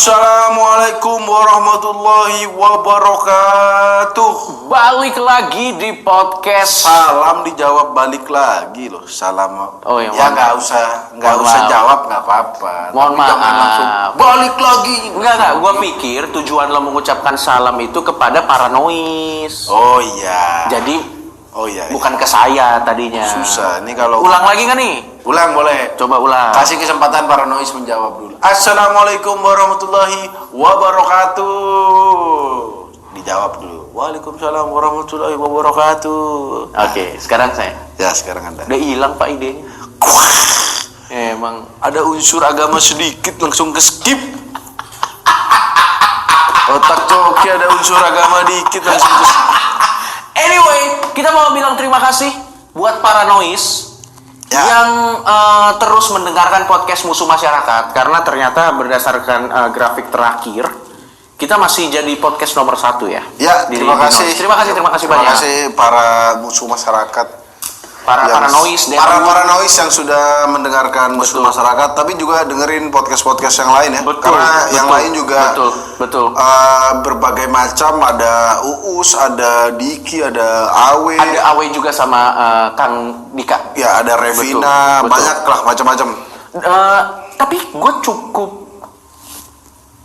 Assalamualaikum warahmatullahi wabarakatuh. Balik lagi di podcast. Salam dijawab balik lagi loh. Salam. Oh ya, nggak usah jawab, nggak apa-apa. Mohon maaf. Jangan langsung balik lagi. Enggak. Gua pikir tujuan lo mengucapkan salam itu kepada para noise. Oh iya. Jadi iya. bukan ke saya tadinya. Susah. Ini kalau ulang lagi nggak nih? Ulang boleh. Coba ulang. Kasih kesempatan para noise menjawab dulu. Assalamualaikum warahmatullahi wabarakatuh. Dijawab dulu. Waalaikumsalam warahmatullahi wabarakatuh. Oke, sekarang saya. Ya, sekarang Anda. Udah hilang Pak idenya. Emang ada unsur agama sedikit langsung ke skip. Otak coki ada unsur agama dikit langsung ke skip. Anyway, kita mau bilang terima kasih buat para noise yang terus mendengarkan podcast Musuh Masyarakat, karena ternyata berdasarkan grafik terakhir kita masih jadi podcast nomor 1 ya. Ya, terima kasih. Terima kasih banyak. Terima kasih para musuh masyarakat. Para noise yang sudah mendengarkan Musuh Masyarakat, tapi juga dengerin podcast yang lain ya. Karena yang lain juga betul. Berbagai macam, ada Uus, ada Diki, ada Awe. Ada Awe juga sama Kang Dika. Ya, ada Revina, betul. banyak lah macam-macam. Tapi gue cukup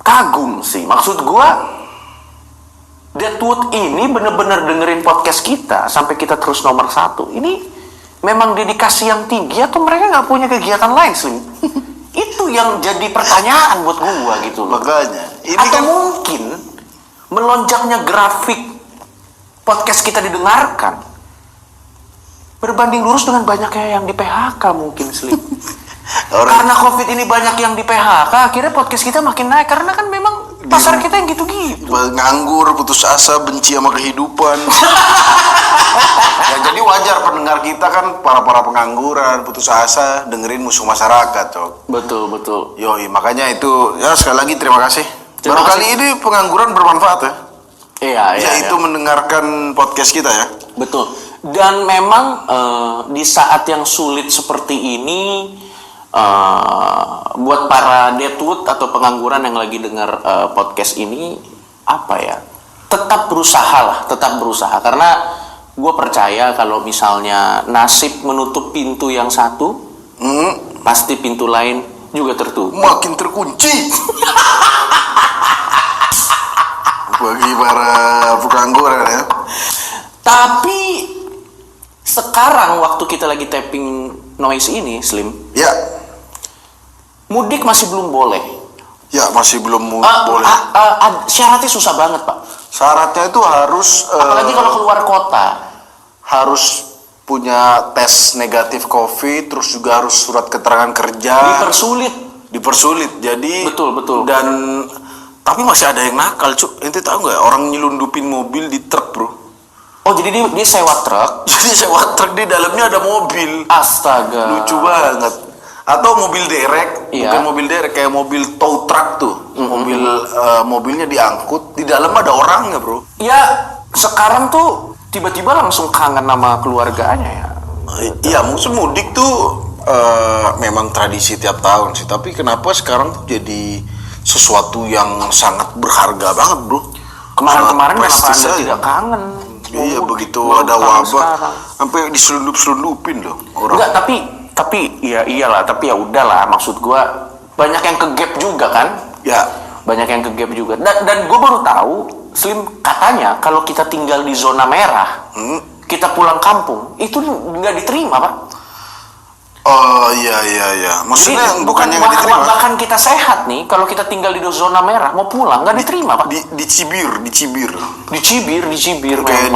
kagum sih. Maksud gue, Deadwood ini bener-bener dengerin podcast kita sampai kita terus nomor 1. Ini memang dedikasi yang tinggi atau mereka nggak punya kegiatan lain, Slim? Itu yang jadi pertanyaan buat gua gitu loh. Makanya ini atau kan mungkin melonjaknya grafik podcast kita didengarkan berbanding lurus dengan banyaknya yang di PHK mungkin, Slim. Karena COVID ini banyak yang di PHK, akhirnya podcast kita makin naik karena kan memang pasar kita yang gitu-gitu. Nganggur, putus asa, benci sama kehidupan. Ya jadi wajar pendengar kita kan para pengangguran, putus asa, dengerin Musuh Masyarakat, Cok. Betul. Yoi, makanya itu ya sekali lagi terima kasih. Baru kali ini pengangguran bermanfaat ya. Iya. Itu mendengarkan podcast kita ya. Betul. Dan memang di saat yang sulit seperti ini, buat para Deadwood atau pengangguran yang lagi dengar podcast ini, tetap berusaha karena gue percaya kalau misalnya nasib menutup pintu yang satu, pasti pintu lain juga tertutup. Makin terkunci. Bagi para pengangguran ya. Tapi sekarang waktu kita lagi tapping noise ini, Slim. Ya. Mudik masih belum boleh. Ya, masih belum boleh. Syaratnya susah banget, Pak. Syaratnya itu harus apalagi kalau keluar kota, harus punya tes negatif COVID, terus juga harus surat keterangan kerja. Dipersulit. Jadi betul. Dan tapi masih ada yang nakal, Cuk. Ente tahu nggak orang nyelundupin mobil di truk, Bro? Oh, jadi dia sewa truk. Jadi sewa truk, di dalamnya ada mobil. Astaga. Lucu banget. Atau mobil derek, bukan mobil derek, kayak mobil tow truck tuh. Mobilnya diangkut, di dalam ada orangnya, Bro. Ya, sekarang tuh tiba-tiba langsung kangen sama keluarganya ya. Iya, mungkin mudik tuh memang tradisi tiap tahun sih, tapi kenapa sekarang tuh jadi sesuatu yang sangat berharga banget, Bro? Kemarin kenapa Anda tidak kangen? Iya, begitu ada wabah sampai diselundup-selundupin loh orang. Enggak, tapi ya iyalah, tapi ya udahlah, maksud gua banyak yang kegap juga kan? Ya, banyak yang kegap juga. Dan gua baru tahu, Slim, katanya kalau kita tinggal di zona merah, kita pulang kampung itu nggak diterima, Pak. Oh iya. Maksudnya jadi, bukannya nggak diterima. Bahkan kita sehat nih, kalau kita tinggal di zona merah mau pulang nggak diterima, Pak. Di Cibir. Di Cibir. Kayak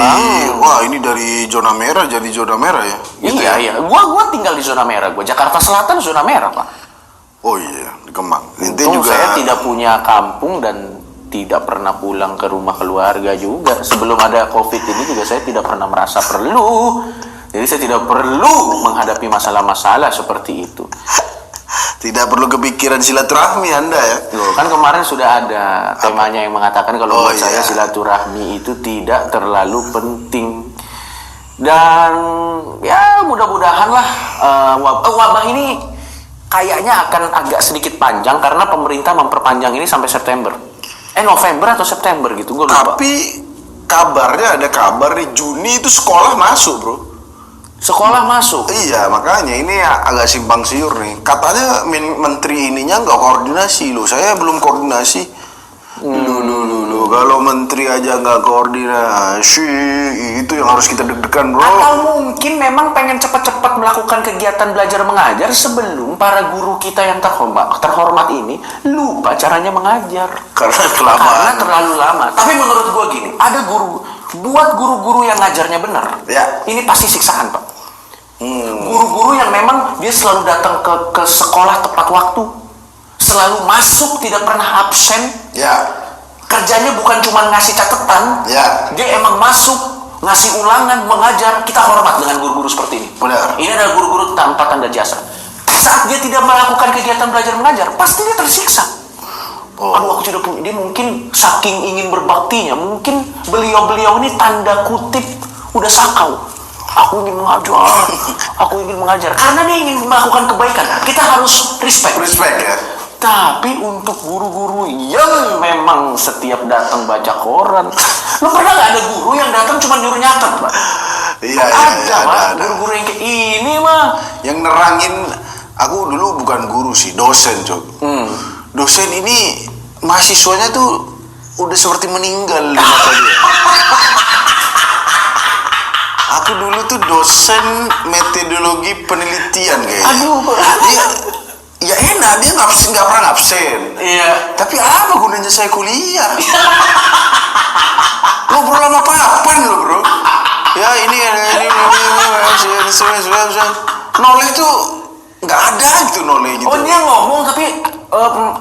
wah ini dari zona merah jadi zona merah ya. Gitu iya. Gua tinggal di zona merah. Gua Jakarta Selatan zona merah, Pak. Oh iya, di Kemang. Untung juga saya tidak punya kampung dan tidak pernah pulang ke rumah keluarga juga. Sebelum ada COVID ini juga saya tidak pernah merasa perlu. Jadi saya tidak perlu menghadapi masalah-masalah seperti itu. Tidak perlu kepikiran silaturahmi Anda ya. Loh, kan kemarin sudah ada temanya yang mengatakan kalau buat saya silaturahmi itu tidak terlalu penting. Dan ya mudah-mudahan lah wabah ini kayaknya akan agak sedikit panjang karena pemerintah memperpanjang ini sampai September. November atau September gitu, gue lupa. Tapi kabarnya ada kabar di Juni itu sekolah masuk, bro. Sekolah masuk? Iya, makanya ini agak simpang siur nih. Katanya menteri ininya nggak koordinasi loh. Saya belum koordinasi. Loh, kalau menteri aja nggak koordinasi, itu yang harus kita deg-degan, bro. Atau mungkin memang pengen cepat-cepat melakukan kegiatan belajar mengajar sebelum para guru kita yang terhormat ini lupa caranya mengajar. Karena terlalu lama. Tapi menurut gua gini, ada buat guru-guru yang ngajarnya benar, ya, ini pasti siksaan, Pak. Guru-guru yang memang dia selalu datang ke sekolah tepat waktu, selalu masuk, tidak pernah absen. Ya. Kerjanya bukan cuma ngasih catatan, ya, dia emang masuk, ngasih ulangan, mengajar. Kita hormat dengan guru-guru seperti ini. Benar. Ini adalah guru-guru tanpa tanda jasa. Saat dia tidak melakukan kegiatan belajar mengajar, pasti dia tersiksa. Aduh, aku tidak punya. Dia mungkin saking ingin berbaktinya, mungkin beliau-beliau ini tanda kutip udah sakau. Aku ingin mengajar, karena dia ingin melakukan kebaikan. Kita harus respect ya. Tapi untuk guru-guru yang memang setiap datang baca koran, lo pernah nggak ada guru yang datang cuma nyuruh nyatet, Pak? Iya, ada. Guru-guru yang kayak ini mah yang nerangin. Aku dulu bukan guru sih, dosen, Cok. Dosen ini mahasiswanya tuh udah seperti meninggal di mata dia. Aku dulu tuh dosen metodologi penelitian kayaknya. Aduh, Ya enak, dia nggak pernah absen. Iya. Tapi apa gunanya saya kuliah? Ngobrol sama papan lo, bro. Ya ini knowledge tuh nggak ada gitu knowledge gitu. Oh, dia ngomong tapi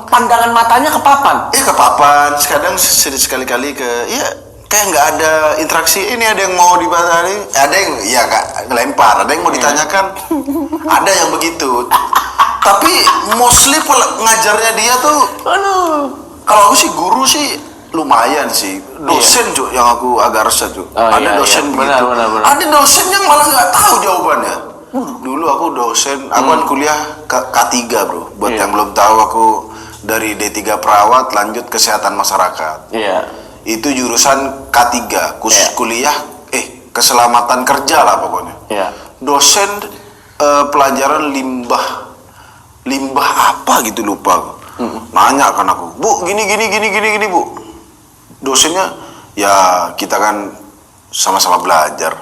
pandangan matanya ke papan. Ke papan. Kadang sekali-kali kayak nggak ada interaksi. Ini ada yang mau dibahas, ada yang ngelempar, ada yang mau ditanyakan, ada yang begitu. Tapi mostly ngajarnya dia tuh, kalau aku sih guru sih lumayan sih. Dosen Cuk, yang aku agak resah Cuk. Ada dosen begitu. Benar. Ada dosen yang malah nggak tahu jawabannya. Dulu aku dosen, aku kan kuliah K3 bro. Buat yang belum tahu, aku dari D3 perawat lanjut kesehatan masyarakat. Itu jurusan K3, khusus kuliah keselamatan kerja lah pokoknya. Dosen pelajaran limbah apa gitu lupa. Nanya kan aku, Bu, gini Bu. Dosennya, ya kita kan sama-sama belajar.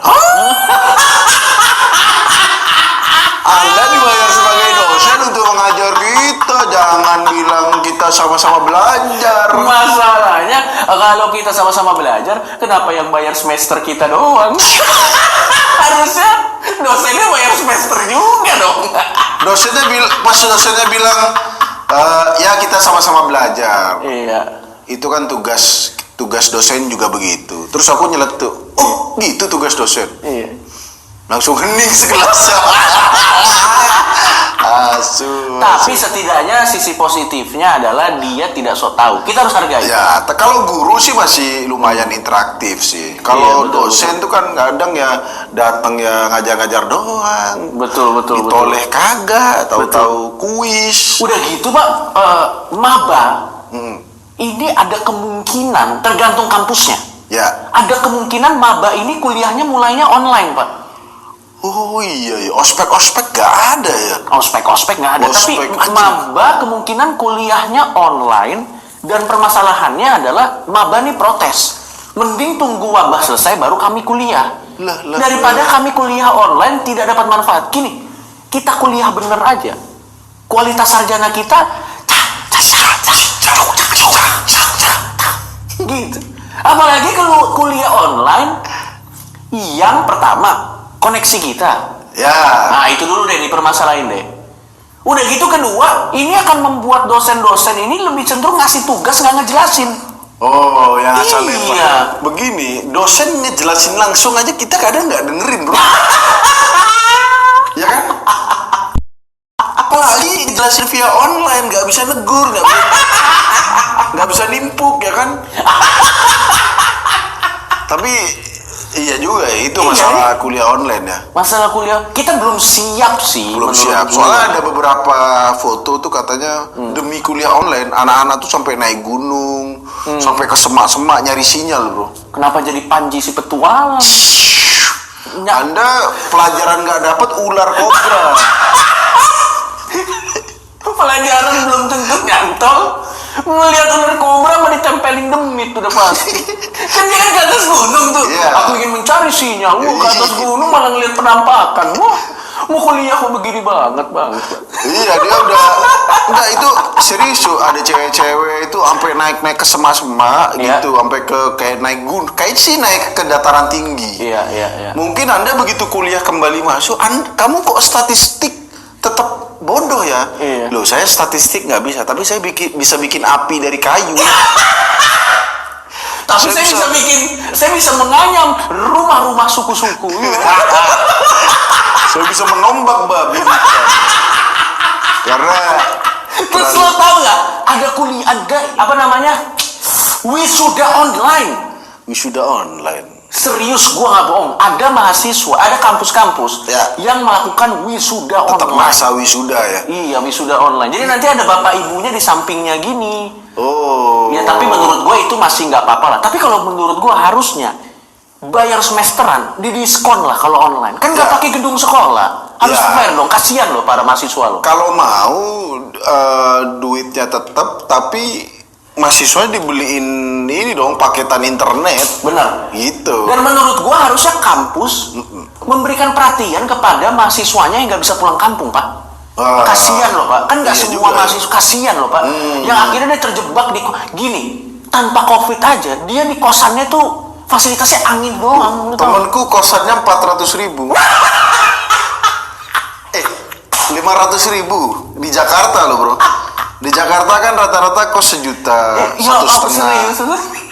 Anda dibayar sebagai dosen untuk mengajar kita, jangan bilang kita sama-sama belajar. Masalahnya kalau kita sama-sama belajar, kenapa yang bayar semester kita doang? Harusnya dosennya bayar semester juga dong. Pas dosennya bilang ya kita sama-sama belajar. Iya. Itu kan tugas dosen juga begitu. Terus aku nyeletuk, oh gitu tugas dosen. Iya. Langsung hening sekelas. Tapi setidaknya sisi positifnya adalah dia tidak sok tahu. Kita harus hargai. Ya, kalau guru sih masih lumayan interaktif sih. Kalau dosen tuh kan kadang ya datang ya ngajar-ngajar doang. Betul. Ditoleh kagak, tahu-tahu kuis. Udah gitu Pak, maba. Ini ada kemungkinan tergantung kampusnya. Ya. Ada kemungkinan maba ini kuliahnya mulainya online, Pak. Oh iya, ospek gak ada ya? Ospek gak ada, tapi maba kemungkinan kuliahnya online, dan permasalahannya adalah maba nih protes. Mending tunggu wabah selesai baru kami kuliah. Daripada kami kuliah online tidak dapat manfaat. Gini, kita kuliah bener aja, kualitas sarjana kita gitu. Apalagi kalau kuliah online, yang pertama koneksi kita. Ya. Nah itu dulu deh, dipermasalahin deh. Udah gitu kedua, ini akan membuat dosen-dosen ini lebih cenderung ngasih tugas nggak ngejelasin. Oh, yang asal lempar. Begini, dosen ngejelasin langsung aja kita kadang nggak dengerin bro. Ya kan? Apalagi ngejelasin via online, nggak bisa negur, nggak bisa nimpuk, ya kan? Tapi Iya juga ya, itu Iya, masalah kuliah online ya. Masalah kuliah kita belum siap sih. Belum menurut siap. gua. Soalnya ada beberapa foto tuh katanya demi kuliah online, anak-anak tuh sampai naik gunung, sampai ke semak-semak nyari sinyal, bro. Kenapa jadi Panji si petualang? Anda pelajaran nggak dapat ular kobra. Pelajaran belum tentu nyantol. Melihat ular kobra mah ditempelin demit udah pasti. Kan dia kan ke atas gunung tuh. Iya. Aku ingin mencari sinyal. Wah, ke atas gunung malah ngeliat penampakan. Wah, mau kuliah kok begini banget. Iya, dia udah enggak, itu serius tuh, ada cewek-cewek itu sampai naik-naik ke semak-semak Iya. gitu, sampai ke kayak naik gunung, kayak sih naik ke dataran tinggi. Iya. Mungkin Anda begitu kuliah kembali masuk, kamu kok statistik tetap bodoh ya? Iya. Loh, saya statistik nggak bisa, tapi saya bisa bikin api dari kayu. Tapi saya bisa menganyam rumah-rumah suku-suku. Saya bisa menombak babi. Karena Terus lo tau gak? Ada kuliah, apa namanya? Wisuda online. wisuda online. Serius, gua nggak bohong. Ada mahasiswa, ada kampus-kampus Ya. yang melakukan wisuda Tetap online. masa wisuda ya. Iya, wisuda online. Jadi nanti ada bapak ibunya di sampingnya gini. Oh. Ya, tapi menurut gue itu masih nggak apa-apa lah. Tapi kalau menurut gue harusnya bayar semesteran, didiskon lah kalau online. Kan nggak Ya. pakai gedung sekolah. Harus Ya. fair dong. Kasihan loh para mahasiswa lo. Kalau mau duitnya tetap, tapi mahasiswa dibeliin ini dong paketan internet Benar. gitu. Dan menurut gue harusnya kampus memberikan perhatian kepada mahasiswanya yang nggak bisa pulang kampung, Pak. Kasihan loh, Pak. Kan nggak Iya semua juga. mahasiswa, kasihan loh, Pak. Yang akhirnya dia terjebak di gini. Tanpa COVID aja, dia di kosannya tuh fasilitasnya angin doang. lu tahu. Temenku kosannya 400.000. 500.000 di Jakarta loh, bro. Di Jakarta kan rata-rata kos 1 juta, Ya, 1,5. apa serius?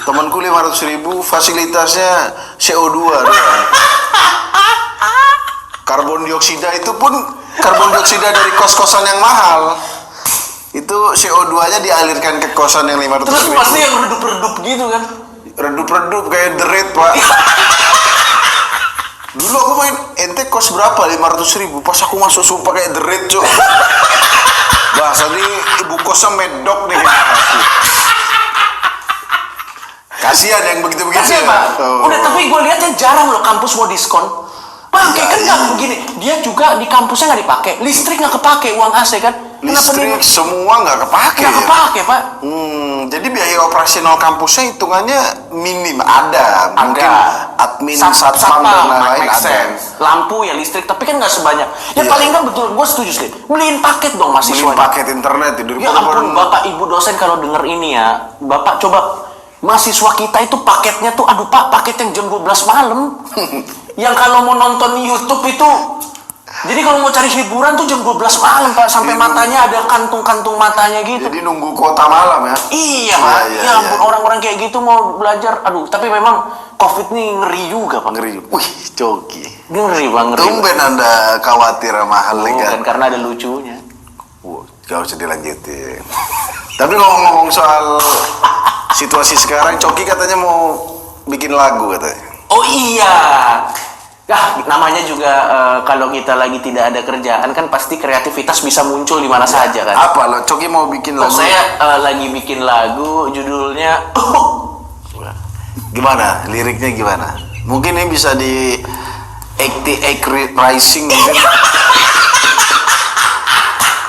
Temanku 500.000, fasilitasnya CO2 doang. Karbon dioksida itu pun karbon dioksida dari kos-kosan yang mahal. Itu CO2-nya dialirkan ke kosan yang 500.000. Terus pasti yang redup-redup gitu kan. Redup-redup kayak The Raid, Pak. Dulu aku main, ente kos berapa? 500.000. Pas aku masuk sumpah kayak The Raid, cok. Bahasa nih ibu kosnya medok nih. Kasihan yang begitu-begitu. Kasihan, ya. Pak. Oh. Udah, tapi gue lihat yang jarang loh kampus mau diskon. Bangke Iya, kan iya. nggak begini. Dia juga di kampusnya nggak dipakai. Listrik nggak kepake, uang AC kan. Listrik semua nggak kepake. Nggak Ya? kepake, Pak. Jadi biaya operasional kampusnya hitungannya minim, ada. Mungkin admin, satpam dan lain-lain make ada. sense. Lampu ya listrik, tapi kan nggak sebanyak. Ya Iya. paling kan betul, gue setuju sih. Beliin paket dong Beli mahasiswanya. paket internet tidur. Ya ampun, Bapak Ibu dosen kalau denger ini ya, Bapak coba mahasiswa kita itu paketnya tuh, aduh Pak, paket yang jam 12 malam. Yang kalau mau nonton YouTube itu, jadi kalau mau cari hiburan tuh jam 12 malam Pak, sampai Iya. matanya ada kantung-kantung matanya gitu. Jadi nunggu kuota malam ya. Iya Pak, Iya, ya ampun, orang-orang kayak gitu mau belajar, aduh, tapi memang COVID nih ngeri juga Pak. Ngeri. Wih, joki. Ngeri banget. Tumben Anda khawatir sama hal Bukan, legal. karena ada lucunya. Gak usah dilanjutin. Tapi ngomong-ngomong soal situasi sekarang, Coki katanya mau bikin lagu katanya. Oh iya. Ya, namanya juga kalau kita lagi tidak ada kerjaan kan pasti kreativitas bisa muncul di mana saja kan. Apa lo? Coki mau bikin Oh, lagu? saya lagi bikin lagu judulnya Gimana? Liriknya gimana? Mungkin ini bisa di Rising mungkin.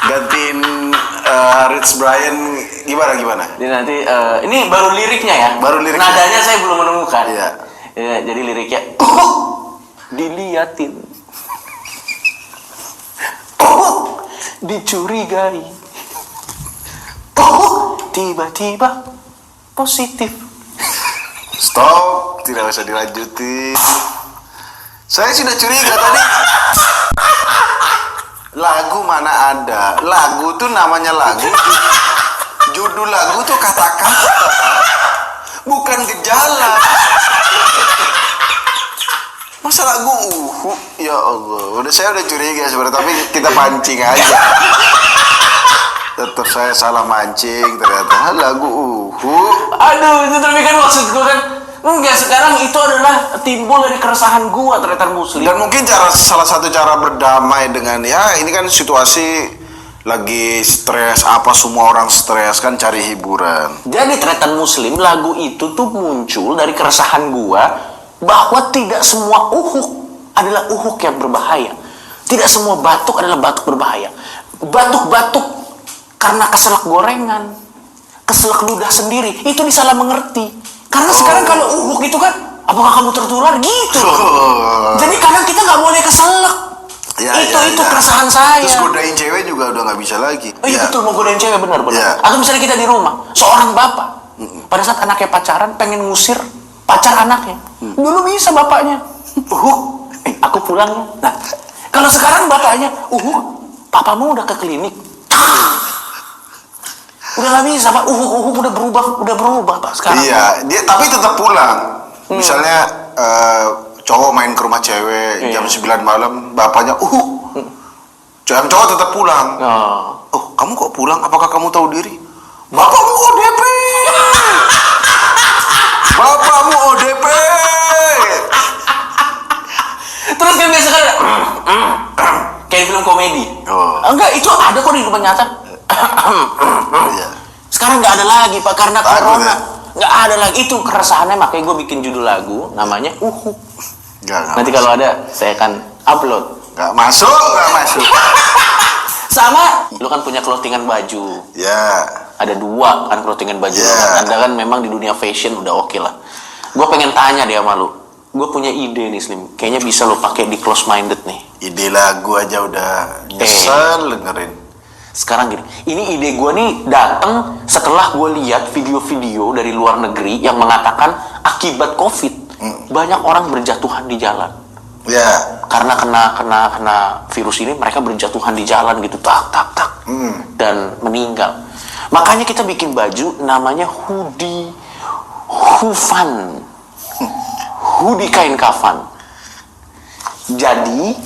Gantiin Rich Brian gimana? Jadi nanti ini baru liriknya ya. Baru liriknya. Nadanya saya belum menemukan. Iya. Ya, jadi liriknya diliatin. Dicurigai. Tiba-tiba positif. Stop, tidak usah dilanjutin. Saya sudah curiga tadi. Lagu mana ada? Lagu tuh namanya lagu. Judul lagu tuh kata-kata, bukan gejala. Masa lagu ya Allah. Saya udah curiga sebenarnya, tapi kita pancing aja. Tetap saya salah mancing ternyata. Lagu Aduh, itu tapi kan maksud gue kan Enggak, sekarang itu adalah timbul dari keresahan gua tretan muslim. Dan mungkin salah satu cara berdamai dengan ya ini kan situasi lagi stres, apa semua orang stres kan, cari hiburan. Jadi tretan muslim lagu itu tuh muncul dari keresahan gua bahwa tidak semua uhuk adalah uhuk yang berbahaya. Tidak semua batuk adalah batuk berbahaya. Batuk-batuk karena keselak gorengan, keselak ludah sendiri, itu disalah mengerti. Karena sekarang kalau uhuk itu kan, apakah kamu tertular gitu? Jadi kadang kita nggak boleh keselak. Itu keresahan saya. Terus godain cewek juga udah nggak bisa lagi. Iya betul, mau godain cewek benar. Ya. Atau misalnya kita di rumah, seorang bapak pada saat anaknya pacaran pengen ngusir pacar anaknya. Dulu bisa bapaknya, aku pulang ya. Nah, kalau sekarang bapaknya, papamu udah ke klinik. Udah nggak bisa pak, udah berubah pak sekarang. Iya, dia tapi tetap pulang. Misalnya cowok main ke rumah cewek jam 9 malam, bapaknya yang cowok tetap pulang. Oh, kamu kok pulang? Apakah kamu tahu diri? Bapakmu ODP. Bapakmu ODP. Terus kan biasa kan kayak film komedi. Enggak, itu ada kok di dunia nyata. Iya. Sekarang nggak ada lagi pak karena corona. Nggak ada lagi, itu keresahannya, makanya gue bikin judul lagu namanya Nanti kalau ada saya akan upload. Nggak masuk. Sama lu kan punya clothingan baju. Ya. Ada 2 kan clothingan baju. Anda kan memang di dunia fashion udah oke lah. Gue pengen tanya deh sama lu. Gue punya ide nih Slim, kayaknya bisa lo pakai di Close Minded nih. Ide lagu aja udah nyesel dengerin. Sekarang gini, ini ide gue nih datang setelah gue lihat video-video dari luar negeri yang mengatakan akibat COVID banyak orang berjatuhan di jalan. Ya. Karena kena virus ini, mereka berjatuhan di jalan gitu, tak dan meninggal. Makanya kita bikin baju namanya hoodie hufan, hoodie kain kafan. Jadi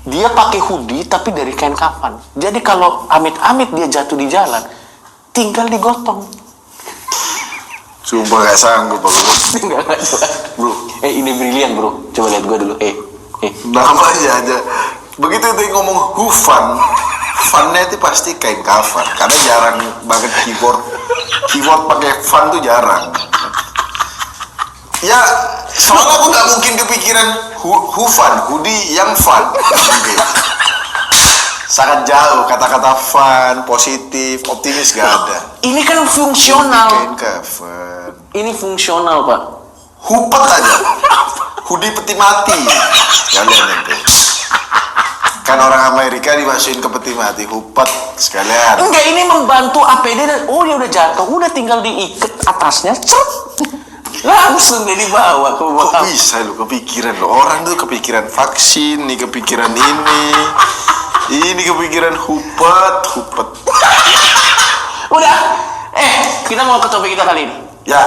dia pakai hoodie tapi dari kain kafan. Jadi kalau amit-amit dia jatuh di jalan, tinggal digotong. Sumpah gak sanggup aku. Enggak, bro. Ini brilian bro. Coba lihat gua dulu. Namanya aja. Begitu dia ngomong hufan, funnya itu pasti kain kafan. Karena jarang banget keyboard pakai fun tuh jarang. Ya, soalnya aku nggak mungkin kepikiran hufan, hoodie yang fun. Nggak mungkin. Sangat jauh, kata-kata fun, positif, optimis gak ada. Ini kan fungsional. Kain kafan. Ini fungsional pak. Hupet aja. Hoodie peti mati. Kalian nanti. Kan orang Amerika dimasukin ke peti mati, hupet sekalian. Enggak, ini membantu APD dan dia udah jatuh, udah tinggal diikat atasnya, langsung dia dibawa ke bawah. Kok bisa lu kepikiran lo? Orang tuh kepikiran vaksin, nih kepikiran ini kepikiran hupet. Udah, kita mau ke topik kita kali ini. Ya.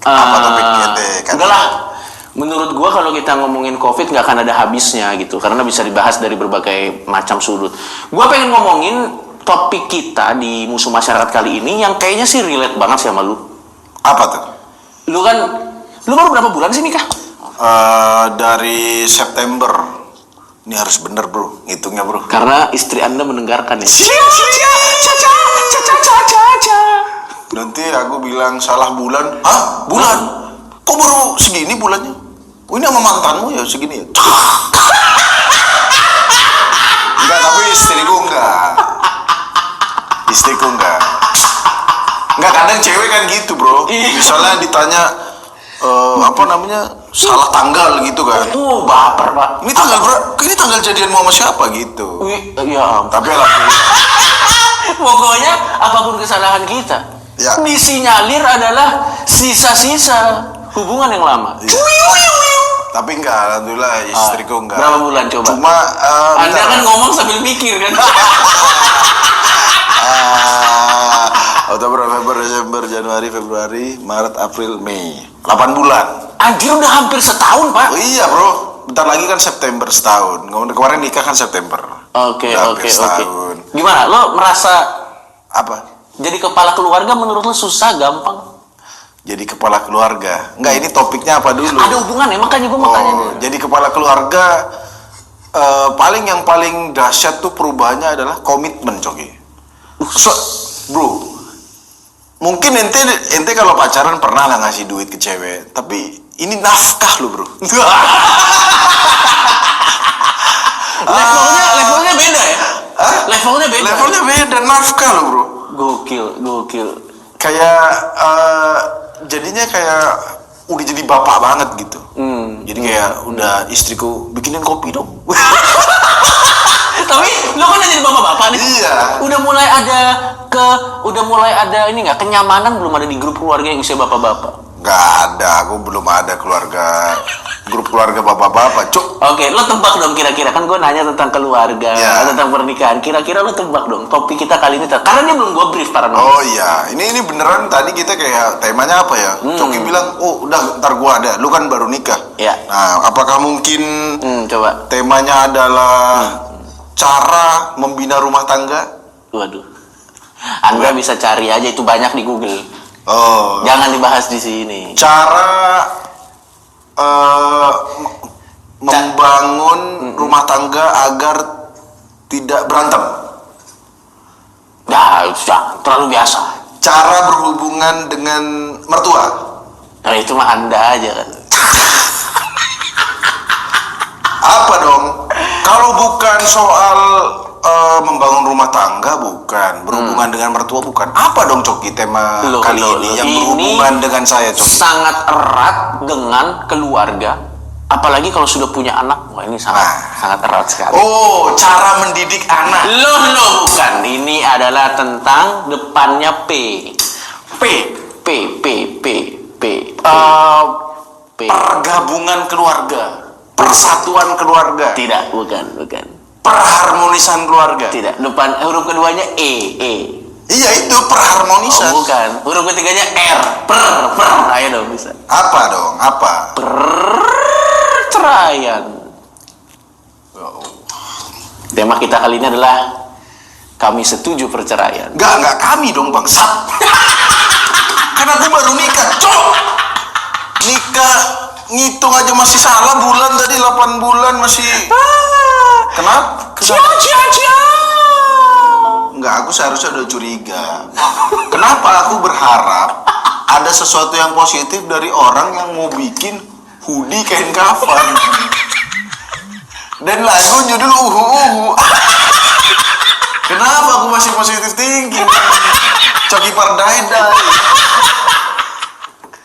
Apa topiknya deh? Udahlah. Menurut gua kalau kita ngomongin COVID nggak akan ada habisnya gitu, karena bisa dibahas dari berbagai macam sudut. Gua pengen ngomongin topik kita di Musuh Masyarakat kali ini yang kayaknya sih relate banget sih sama lu. Apa tuh? Lu baru berapa bulan sih nikah? Dari September. Ini harus bener bro, ngitungnya bro. Karena istri Anda mendengarkan ya. Nanti aku bilang salah bulan. Hah? Bulan? Kok baru segini bulannya? Oh, ini sama mantanmu ya segini ya? Enggak, tapi istriku enggak. Enggak, kadang cewek kan gitu bro. Misalnya ditanya salah tanggal gitu kan. Baper pak. Ini tanggal jadianmu sama siapa gitu. Ya tapi alhamdulillah. Pokoknya apapun kesalahan kita, disinyalir adalah sisa-sisa hubungan yang lama. Tapi enggak, alhamdulillah istriku enggak. Berapa bulan coba? Cuma Anda kan ngomong sambil mikir kan. Oktober, November, Desember, Januari, Februari, Maret, April, Mei. 8 bulan. Anjir, udah hampir setahun pak. Oh, iya bro, bentar lagi kan September setahun. Kemarin nikah kan September. Oke. Setahun. Gimana? Lo merasa apa? Jadi kepala keluarga menurut lo susah, gampang? jadi kepala keluarga. Enggak, ini topiknya apa dulu? Ada hubungannya, makanya gue mau tanya dulu. Jadi kepala keluarga, yang paling dahsyat tuh perubahannya adalah komitmen, Coki. Bro, mungkin ente kalau pacaran pernah lah ngasih duit ke cewek, tapi ini nafkah lo, bro. Levelnya beda ya? Levelnya beda, nafkah lo, bro. Gokil. Jadinya kayak udah jadi bapak banget gitu. Jadi kayak udah istriku bikinin kopi dong. Tapi lo kan jadi bapak-bapak nih. Iya. Udah mulai ada ini nggak, kenyamanan belum ada di grup keluarga yang usia bapak-bapak? Gak ada, aku belum ada grup keluarga bapak-bapak, Cuk. Oke, lo tebak dong kira-kira, kan gue nanya tentang keluarga, Ya. tentang pernikahan. Kira-kira lo tebak dong topik kita kali ini, karena dia belum gue brief para Oh iya, ini beneran tadi kita kayak temanya apa ya? Coki bilang, oh udah ntar gua ada, lu kan baru nikah. Ya. Nah, apakah mungkin Coba. temanya adalah cara membina rumah tangga? Waduh. Anda bisa cari aja, itu banyak di Google. Oh. Jangan dibahas di sini. Cara membangun rumah tangga agar tidak berantem. Ya, terlalu biasa. Cara berhubungan dengan mertua. Nah, itu mah Anda aja kan. Apa dong? Kalau bukan soal membangun rumah tangga, bukan. Berhubungan dengan mertua, bukan. Apa dong, Coki, tema kali ini yang berhubungan dengan saya, Coki? Sangat erat dengan keluarga. Apalagi kalau sudah punya anak. Wah, ini sangat erat sekali. Oh, cara mendidik anak. Loh, bukan. Ini adalah tentang depannya P. Pergabungan keluarga. Persatuan keluarga. Tidak, bukan. Perharmonisan keluarga. Tidak, depan huruf keduanya E. Iya, itu perharmonisan. Oh, bukan. Huruf ketiganya R. Per. Ayo dong, bisa. Apa dong? Apa? Perceraian. Tema kita kali ini adalah kami setuju perceraian. Enggak kami dong, bangsat. Karena aku baru nikah, Cok. Nikah ngitung aja masih salah bulan tadi, 8 bulan masih. Kenapa? Enggak, aku seharusnya udah curiga. Kenapa aku berharap ada sesuatu yang positif dari orang yang mau bikin hoodie kain kafan dan lagu judul uhu. Kenapa aku masih positif thinking? Coki Pardaidai.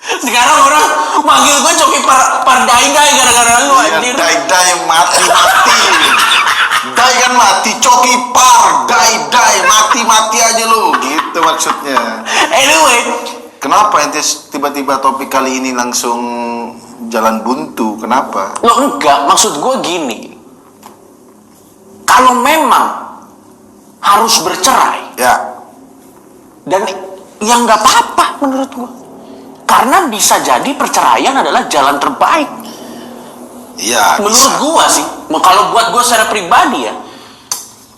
Sekarang orang manggil gue Coki Pardaidai gara-gara lu anjir. Dai mati. Dai kan mati, Coki Pardaidai mati aja lu. Gitu maksudnya. Anyway, kenapa ente tiba-tiba topik kali ini langsung jalan buntu? Kenapa? lo enggak, maksud gue gini. Kalau memang harus bercerai, Ya. dan yang nggak apa-apa menurut gue, karena bisa jadi perceraian adalah jalan terbaik. Iya. Menurut gua sih, kalau buat gua secara pribadi ya,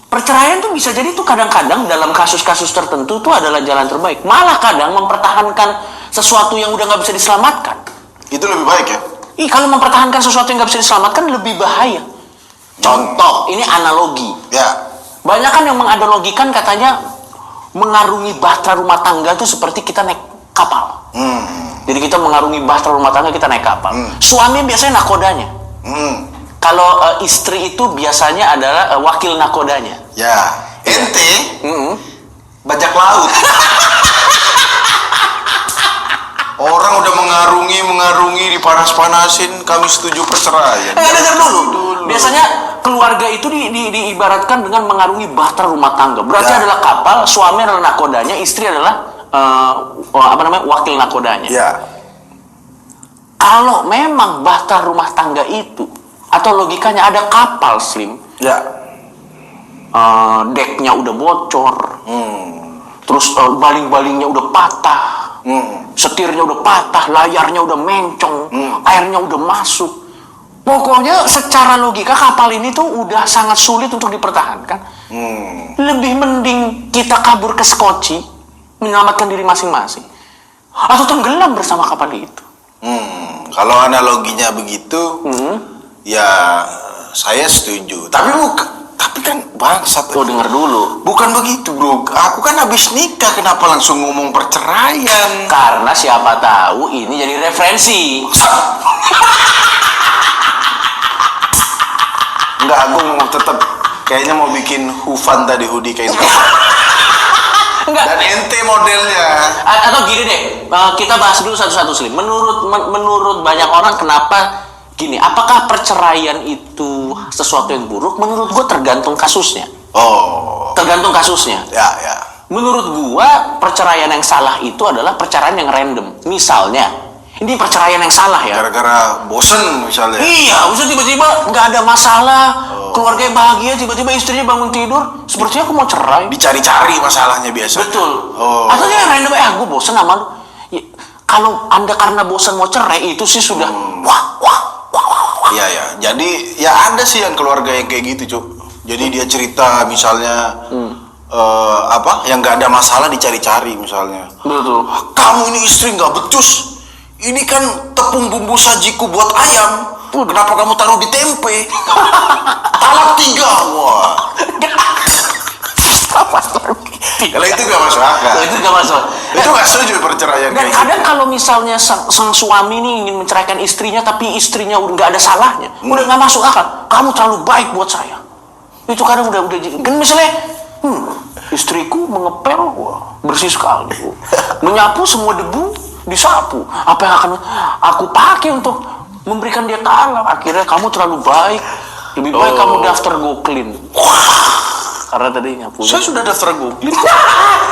perceraian tuh bisa jadi tuh kadang-kadang dalam kasus-kasus tertentu tuh adalah jalan terbaik. Malah kadang mempertahankan sesuatu yang udah nggak bisa diselamatkan. Itu lebih baik ya? Kalau mempertahankan sesuatu yang nggak bisa diselamatkan lebih bahaya. Contoh, ini analogi. Ya. Banyak kan yang menganalogikan katanya mengarungi bahtera rumah tangga tuh seperti kita naik kapal. Jadi kita mengarungi bahtera rumah tangga, kita naik kapal. Suami biasanya nakodanya. Kalau istri itu biasanya adalah wakil nakodanya. Ya. Ente bajak laut. Orang udah mengarungi dipanas-panasin, kami setuju perceraian. Dengar dulu. Biasanya keluarga itu diibaratkan dengan mengarungi bahtera rumah tangga. Berarti Ya. adalah kapal, suami adalah nakodanya, istri adalah wakil nakodanya. Ya. Kalau memang bahtera rumah tangga itu, atau logikanya ada kapal Slim, Ya. deknya udah bocor, terus baling-balingnya udah patah, setirnya udah patah, layarnya udah mencong, airnya udah masuk. Pokoknya secara logika kapal ini tuh udah sangat sulit untuk dipertahankan. Lebih mending kita kabur ke Skoci, menyelamatkan diri masing-masing. atau tenggelam bersama kapal itu. Kalau analoginya begitu, ya saya setuju. Tapi kan bangsat. Lo denger dulu. Bukan begitu, bro. Aku kan habis nikah, kenapa langsung ngomong perceraian? Karena siapa tahu ini jadi referensi. Enggak, aku mau tetap kayaknya mau bikin Hufan tadi, hoodie kain kafan. Enggak. Dan ente modelnya. Atau gini deh, kita bahas dulu satu-satu, Slim. Menurut banyak orang, kenapa gini? Apakah perceraian itu sesuatu yang buruk? Menurut gue tergantung kasusnya. Oh. Tergantung kasusnya. Ya, ya. Menurut gua perceraian yang salah itu adalah perceraian yang random. Misalnya, ini perceraian yang salah ya. Gara-gara bosen misalnya. Iya, bisa tiba-tiba nggak ada masalah, keluarganya bahagia, tiba-tiba istrinya bangun tidur, sepertinya aku mau cerai. Dicari-cari masalahnya biasa. Betul. Oh. Atau dia random, gue bosen sama lu. Ya, kalau Anda karena bosen mau cerai, itu sih sudah wah. Iya, ya. Jadi ya ada sih yang keluarga yang kayak gitu, Cuk. Jadi dia cerita misalnya yang nggak ada masalah dicari-cari misalnya. Betul. Kamu ini istri nggak becus. Ini kan tepung bumbu sajiku buat ayam. Kenapa kamu taruh di tempe? Talak 3. Wah. Kalau itu nggak masuk akal. Itu nggak masuk. Itu nggak setuju perceraian. Dan kayak kadang kalau misalnya sang suami ini ingin menceraikan istrinya, tapi istrinya udah nggak ada salahnya, udah nggak masuk akal. Kamu terlalu baik buat saya. Itu kadang udah kan misalnya, istriku mengepel, wah, bersih sekali. Menyapu semua debu disapu. Apa yang akan aku pakai untuk memberikan dia talak? Akhirnya kamu terlalu baik. Lebih baik kamu daftar go clean. Karena tadi nyapu. Saya sudah daftar go clean.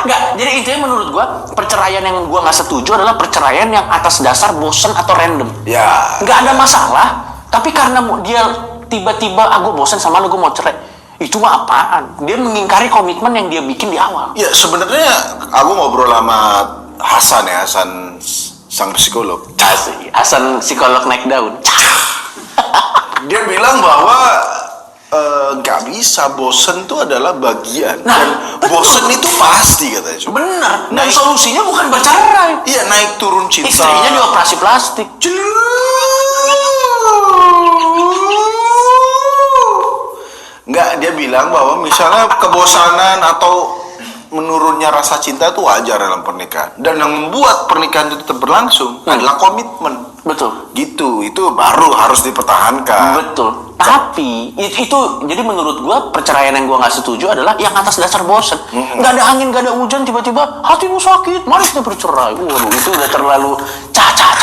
Enggak, jadi intinya menurut gua perceraian yang gua nggak setuju adalah perceraian yang atas dasar bosen atau random. Ya. Nggak ada masalah, tapi karena dia tiba-tiba gua bosen sama lu, gua mau cerai. Itu mah apaan? Dia mengingkari komitmen yang dia bikin di awal. Ya sebenarnya aku ngobrol sama Hasan ya, Hasan sang psikolog. Asik, Hasan psikolog naik daun. Dia bilang bahwa nggak bisa, bosen itu adalah bagian. Dan bosen itu pasti katanya. Bener. Dan solusinya bukan bercerai. Iya, naik turun cinta. Istrinya dioperasi plastik. Enggak, dia bilang bahwa misalnya kebosanan atau menurunnya rasa cinta itu wajar dalam pernikahan. Dan yang membuat pernikahan itu tetap berlangsung adalah komitmen. Betul. Gitu, itu baru harus dipertahankan. Betul. Tapi itu jadi menurut gua perceraian yang gua nggak setuju adalah yang atas dasar bosen. Nggak ada angin, nggak ada hujan, tiba-tiba hatimu sakit, mari kita bercerai. Waduh, itu udah terlalu caca.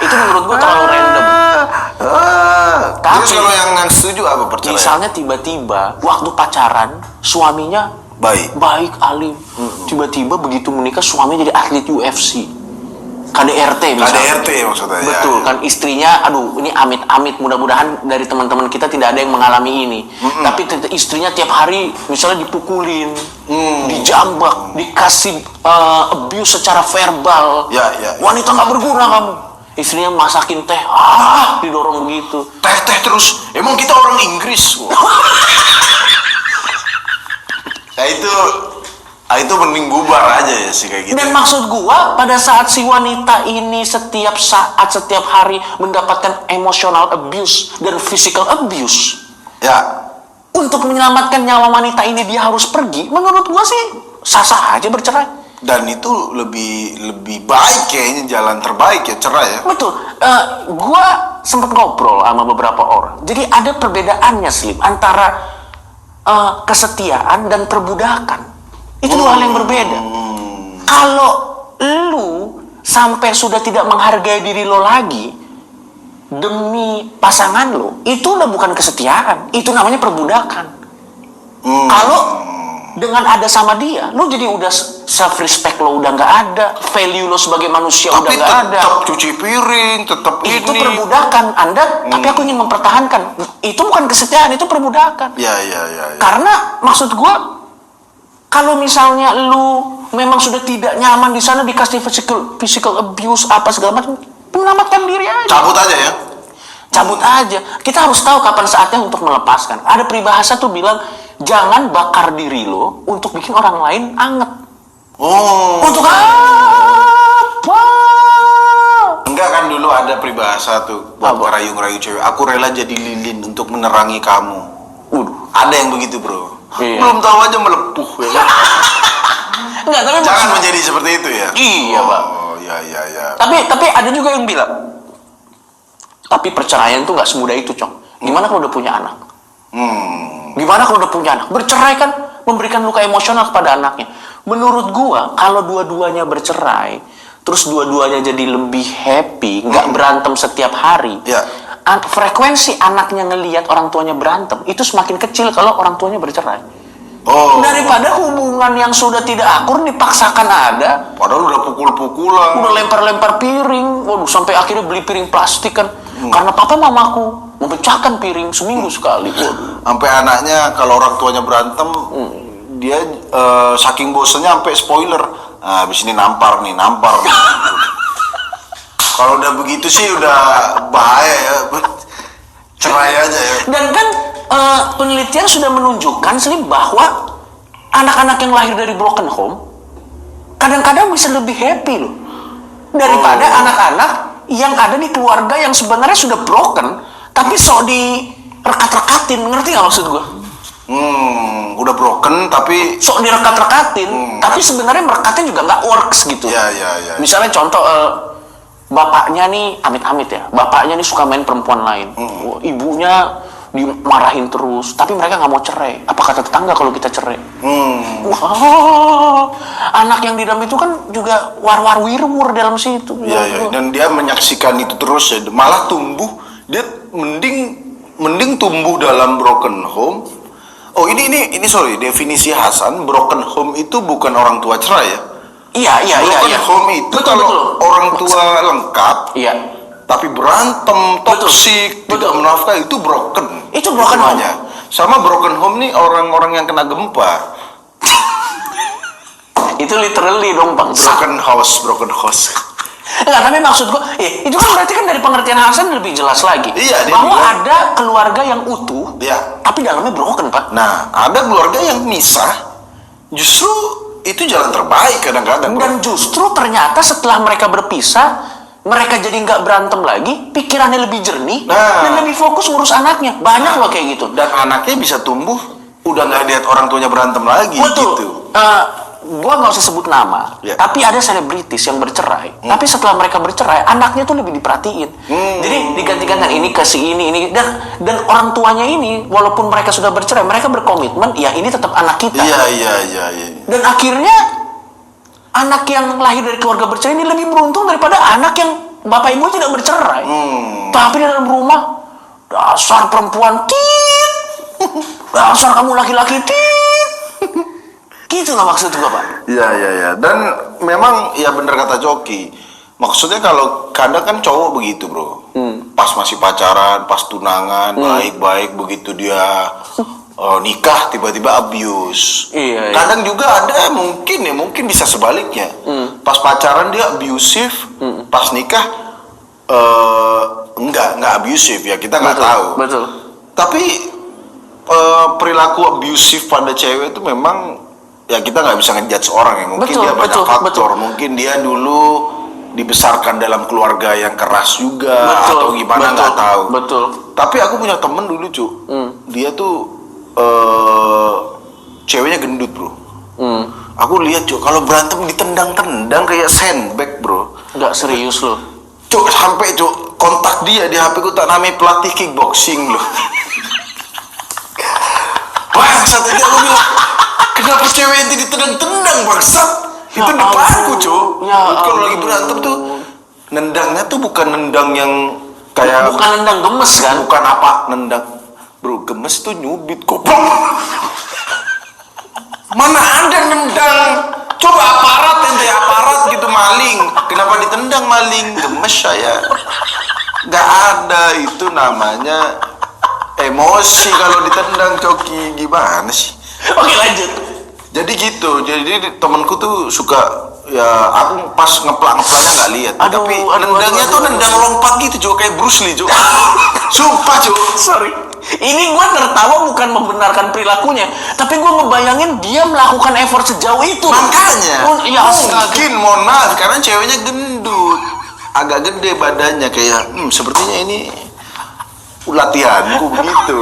Itu menurut gua terlalu random. Tapi terus kalau yang nggak setuju apa perceraian? misalnya tiba-tiba waktu pacaran suaminya baik alim, tiba-tiba begitu menikah suaminya jadi atlet UFC, KDRT misalnya. KDRT maksudnya. Betul ya. kan, istrinya aduh ini amit-amit, mudah-mudahan dari teman-teman kita tidak ada yang mengalami ini. Tapi istrinya tiap hari misalnya dipukulin, dijambak, dikasih abuse secara verbal. Ya. Wanita nggak berguna kamu. Istrinya masakin teh, didorong begitu. Teh terus. Emang kita orang Inggris. Nah itu mending bubar aja ya sih kayak gitu. Dan maksud gua pada saat si wanita ini setiap saat, setiap hari mendapatkan emotional abuse dan physical abuse, Ya. untuk menyelamatkan nyawa wanita ini dia harus pergi. Menurut gua sih sah-sah aja bercerai. Dan itu lebih baik kayaknya, jalan terbaik ya, cerai ya. Betul. Gua sempat ngobrol sama beberapa orang. Jadi ada perbedaannya, Slim, antara kesetiaan dan perbudakan. Itu dua hal yang berbeda. Kalau lu sampai sudah tidak menghargai diri lo lagi demi pasangan lo, itu udah bukan kesetiaan, itu namanya perbudakan. Kalau dengan ada sama dia, lo jadi udah self respect lo udah nggak ada, value lo sebagai manusia udah nggak ada. Tapi tetap cuci piring, tetap Itu ini. perbudakan Anda, tapi aku ingin mempertahankan. Itu bukan kesetiaan, itu perbudakan. Ya. Karena maksud gua, kalau misalnya lu memang sudah tidak nyaman di sana, dikasih physical abuse apa segala macam, menyelamatkan diri aja. Cabut aja ya. Cabut aja. Kita harus tahu kapan saatnya untuk melepaskan. Ada peribahasa tuh bilang, jangan bakar diri lo untuk bikin orang lain anget. Oh. Untuk apa? Enggak kan dulu ada peribahasa tuh buat ngerayu-ngerayu cewek. Aku rela jadi lilin untuk menerangi kamu. Ada yang begitu bro. Iya. Belum tahu aja melepuh ya. Kan? Enggak, tapi Jangan menjadi seperti itu ya. Iya Pak. Oh ya. Tapi ada juga yang bilang, tapi perceraian tuh nggak semudah itu, Cong. Gimana kalau udah punya anak? Gimana kalau udah punya anak? Bercerai kan memberikan luka emosional kepada anaknya. Menurut gua, kalau dua-duanya bercerai, terus dua-duanya jadi lebih happy, nggak berantem setiap hari. Ya. Frekuensi anaknya ngelihat orang tuanya berantem itu semakin kecil kalau orang tuanya bercerai. Oh. Daripada hubungan yang sudah tidak akur dipaksakan ada. Padahal udah pukul-pukulan. Udah lempar-lempar piring. Waduh, sampai akhirnya beli piring plastik kan. Karena papa mamaku memecahkan piring seminggu sekali. Waduh. Sampai anaknya kalau orang tuanya berantem, dia saking bosennya sampai spoiler. Nah, habis ini nampar nih. Kalau udah begitu sih udah bahaya ya. Cerai aja ya. Dan kan penelitian sudah menunjukkan bahwa anak-anak yang lahir dari broken home kadang-kadang bisa lebih happy loh daripada anak-anak yang ada di keluarga yang sebenarnya sudah broken tapi sok direkat-rekatin. Ngerti nggak maksud gue? Udah broken tapi sok direkat-rekatin tapi sebenarnya merekatnya juga nggak works gitu. Ya. Misalnya contoh bapaknya nih amit-amit ya, bapaknya nih suka main perempuan lain. Ibunya dimarahin terus, tapi mereka nggak mau cerai. Apa kata tetangga kalau kita cerai? Wah, anak yang di dalam itu kan juga war-war wirwur dalam situ. Iya. Dan dia menyaksikan itu terus ya, malah tumbuh. Dia mending tumbuh dalam broken home. Oh ini sorry, definisi Hasan, broken home itu bukan orang tua cerai ya. Iya. Broken home itu kalau orang tua lengkap, iya. tapi berantem, toksik, tidak menafkahi, itu broken. Itu broken home. Sama broken home nih orang-orang yang kena gempa. Itu literally dong Bang. Broken house. Enggak, tapi maksud gua, itu kan berarti kan dari pengertian Hasan lebih jelas lagi. Iya, bahwa ada keluarga yang utuh, tapi dalamnya broken, Pak. Nah, ada keluarga yang misah, justru itu jalan terbaik kadang-kadang. Dan justru ternyata setelah mereka berpisah, mereka jadi nggak berantem lagi, pikirannya lebih jernih, dan lebih fokus ngurus anaknya. Banyak loh kayak gitu. Dan anaknya bisa tumbuh, udah nggak lihat orang tuanya berantem lagi. Betul. Gitu. Gua nggak usah sebut nama, tapi ada selebritis yang bercerai. Tapi setelah mereka bercerai, anaknya tuh lebih diperhatiin. Jadi digantikan ini ke si ini, dan orang tuanya ini, walaupun mereka sudah bercerai, mereka berkomitmen, ya ini tetap anak kita. Iya. Dan akhirnya anak yang lahir dari keluarga bercerai ini lebih beruntung daripada anak yang bapak ibu tidak bercerai. Tapi di dalam rumah, dasar perempuan tit, dasar kamu laki-laki tit. Gitu lah maksud gua Pak. Iya. Dan memang ya bener kata Coki. Maksudnya kalau kadang kan cowok begitu bro. Pas masih pacaran, pas tunangan, baik-baik, begitu dia nikah tiba-tiba abuse. Iya. Kadang juga ada mungkin bisa sebaliknya. Pas pacaran dia abusive, pas nikah enggak abusive ya, kita nggak tahu. Betul. Tapi perilaku abusive pada cewek itu memang ya kita nggak bisa ngejudge orang ya. Mungkin dia banyak faktor. Mungkin dia dulu dibesarkan dalam keluarga yang keras juga atau gimana nggak tahu. Betul. Tapi aku punya temen dulu dia tuh ceweknya gendut bro. Aku lihat kalau berantem ditendang-tendang kayak sandbag bro. Nggak serius loh. Sampai kontak dia di HP ku tak namanya pelatih kickboxing loh. Bangsat aja aku bilang, kenapa cewek itu ditendang-tendang bangsat? Itu depanku kalau lagi berantem tuh nendangnya tuh bukan nendang yang kayak bukan nendang gemes kan? Bukan apa nendang bro, gemes tuh nyubit goblok. Mana ada nendang? Coba aparat gitu maling. Kenapa ditendang maling? Gemes saya. Nggak ada, itu namanya emosi kalau ditendang Coki. Gimana sih? Oke lanjut. Jadi gitu. Jadi temanku tuh suka ya, aku pas ngeplak-ngeplaknya nggak lihat. Tapi nendangnya tuh nendang lompat gitu juga kayak Bruce Lee juga. Sumpah Sorry. Ini gue tertawa bukan membenarkan perilakunya, tapi gue ngebayangin dia melakukan effort sejauh itu. Makanya. Ya mungkin mohon maaf karena ceweknya gendut. agak gede badannya kayak sepertinya ini latihanku begitu.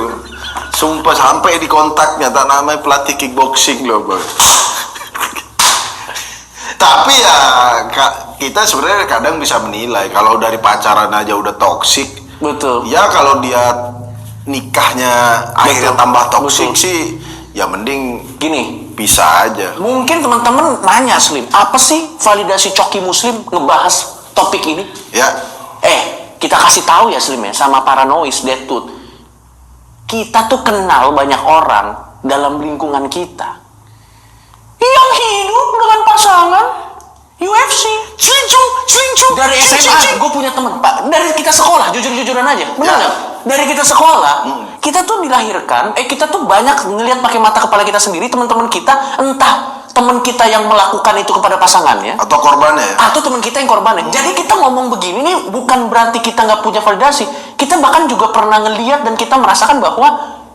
Sumpah sampai di kontaknya tak namanya pelatih kickboxing loh bang. Tapi ya kita sebenarnya kadang bisa menilai kalau dari pacaran aja udah toksik. Betul. Ya kalau dia nikahnya akhirnya tambah toksik sih, ya mending Gini, bisa aja. mungkin teman-teman nanya Slim, apa sih validasi Coki Muslim ngebahas topik ini? Ya, Kita kasih tahu ya Slim ya, sama para noise, Dead Tooth. Kita tuh kenal banyak orang dalam lingkungan kita yang hidup dengan pasangan UFC. Selingcuh. Dari SMA, gue punya teman, Pak. Dari kita sekolah, jujur-jujuran aja. Benar nggak? Dari kita sekolah, kita tuh dilahirkan, kita tuh banyak ngelihat pakai mata kepala kita sendiri, teman-teman kita, entah teman kita yang melakukan itu kepada pasangannya, atau korbannya ya? atau teman kita yang korbannya. Jadi kita ngomong begini nih bukan berarti kita nggak punya validasi. Kita bahkan juga pernah ngelihat dan kita merasakan bahwa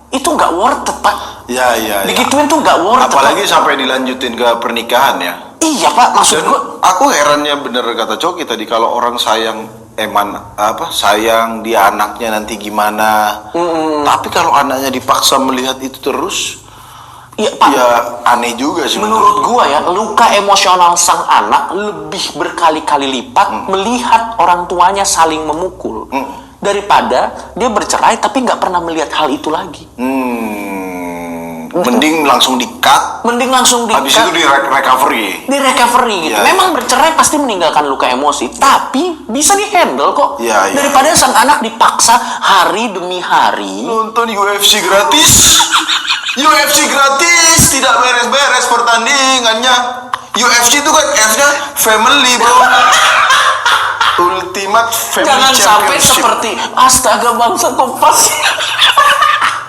itu nggak worth it, Pak. Iya. Digituin tuh nggak worth it. Apalagi sampai dilanjutin ke pernikahan ya. Iya, Pak. Maksud Dan gue, aku herannya bener kata Coki tadi, kalau orang sayang sayang dia anaknya nanti gimana. Tapi kalau anaknya dipaksa melihat itu terus, iya, Pak. ya aneh juga sih. Menurut gua ya, luka emosional sang anak lebih berkali-kali lipat melihat orang tuanya saling memukul daripada dia bercerai tapi nggak pernah melihat hal itu lagi. Mending langsung di-cut, Mending langsung habis itu di-recovery. di recovery gitu. Ya, Memang bercerai pasti meninggalkan luka emosi, tapi bisa di-handle kok. Ya. Daripada sang anak dipaksa hari demi hari. Nonton UFC gratis. UFC gratis, tidak beres-beres pertandingannya. UFC itu kan F-nya family, bro. Ultimate Family Jangan sampai Championship. seperti astaga bangsa kompas.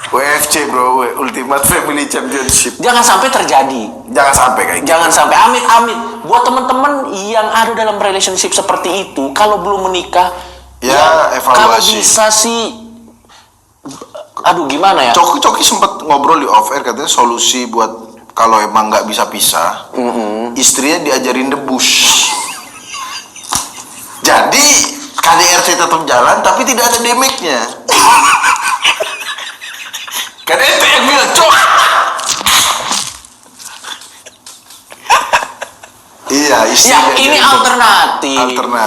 UFC, bro, Ultimate Family Championship. Jangan sampai terjadi. Jangan sampai kayak gitu. Jangan sampai, amit-amit. Buat teman-teman yang ada dalam relationship seperti itu, kalau belum menikah, Ya, evaluasi. kalau bisa sih, aduh gimana ya? Coki sempat ngobrol di off air, katanya solusi buat kalau emang nggak bisa pisah, istrinya diajarin debus. Jadi KDRT tetap jalan, tapi tidak ada damage-nya. Kan itu yang bilang, Cok. Iya, Ya, istrinya. ini alternatif.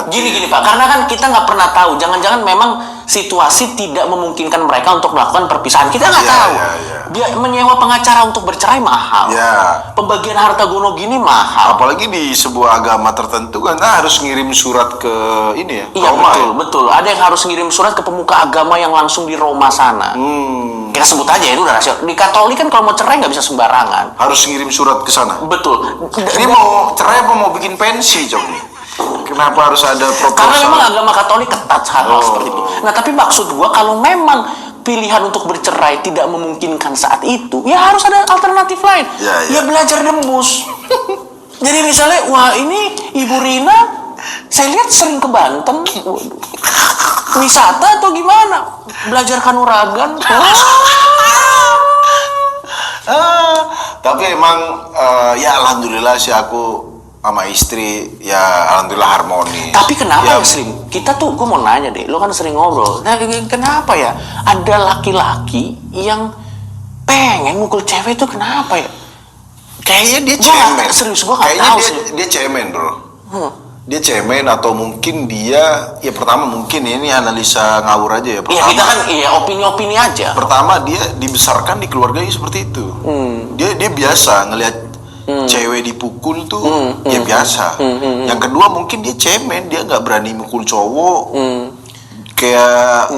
Gini Pak, karena kan kita nggak pernah tahu. Jangan-jangan memang situasi tidak memungkinkan mereka untuk melakukan perpisahan. Kita nggak Iya, tahu. iya, iya. Dia menyewa pengacara untuk bercerai mahal. Ya. Pembagian harta gono gini mahal. Apalagi di sebuah agama tertentu kan harus ngirim surat ke ini ya, Iya, Roma betul, ya? betul. Ada yang harus ngirim surat ke pemuka agama yang langsung di Roma sana. Kita sebut aja itu udah rahasia. Di Katolik kan kalau mau cerai nggak bisa sembarangan. Harus ngirim surat ke sana. Betul. Ini mau cerai apa mau bikin pensi, Coki? Kenapa harus ada proposal? Karena memang agama Katolik ketat hal seperti itu. Nah, tapi maksud gua kalau memang pilihan untuk bercerai tidak memungkinkan saat itu, ya harus ada alternatif lain. Ya. Ya belajar dembus. Jadi misalnya, wah ini Ibu Rina, saya lihat sering ke Banten. Waduh. Wisata atau gimana? Belajar kanuragan. Tapi emang ya alhamdulillah sih aku sama istri ya alhamdulillah harmoni. Tapi kenapa Ya, ya Slim? Kita tuh, gue mau nanya deh, lo kan sering ngobrol. Nah, kenapa ya ada laki-laki yang pengen mukul cewek itu kenapa ya? kayaknya dia Gua cemen. nggak- serius, gua nggak Kayaknya tahu dia, sih. dia cemen, bro. Dia cemen atau mungkin dia ya pertama mungkin ini analisa ngawur aja ya. Iya, Pertama, kita kan opini-opini aja. pertama dia dibesarkan di keluarganya seperti itu. Dia biasa ngelihat cewek dipukul tuh ya biasa. Yang kedua mungkin dia cemen, dia nggak berani mukul cowok. Kayak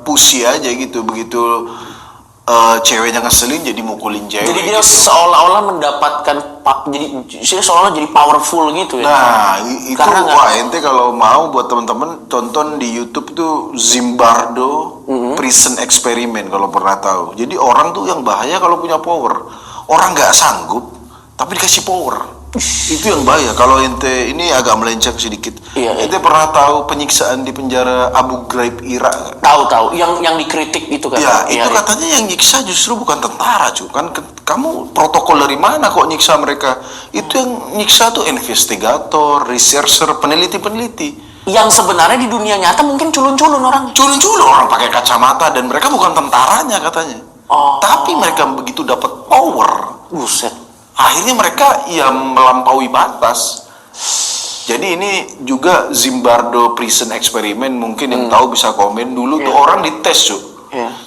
pusi aja gitu, begitu ceweknya ngeselin jadi mukulin cewek. Jadi dia gitu. seolah-olah mendapatkan dia seolah jadi powerful gitu ya. Nah, itu Karena nggak- wah ente kalau mau buat teman-teman tonton di YouTube tuh Zimbardo Prison Experiment kalau pernah tahu. Jadi orang tuh yang bahaya kalau punya power. Orang nggak sanggup tapi dikasih power. Itu yang bahaya. Kalau ente ini agak melenceng sedikit. Iya, Ente pernah tahu penyiksaan di penjara Abu Ghraib Irak nggak? Tahu yang dikritik itu kan. Ya, itu katanya yang nyiksa justru bukan tentara, cu. Kan kamu protokol dari mana kok nyiksa mereka? Itu yang nyiksa tuh investigator, researcher, peneliti-peneliti. Yang sebenarnya di dunia nyata mungkin culun-culun orang. Culun-culun orang pakai kacamata dan mereka bukan tentaranya katanya. Tapi mereka begitu dapat power, Buset. akhirnya mereka ya melampaui batas. Jadi ini juga Zimbardo Prison Experiment, mungkin yang tahu bisa komen. Dulu tuh orang dites tuh.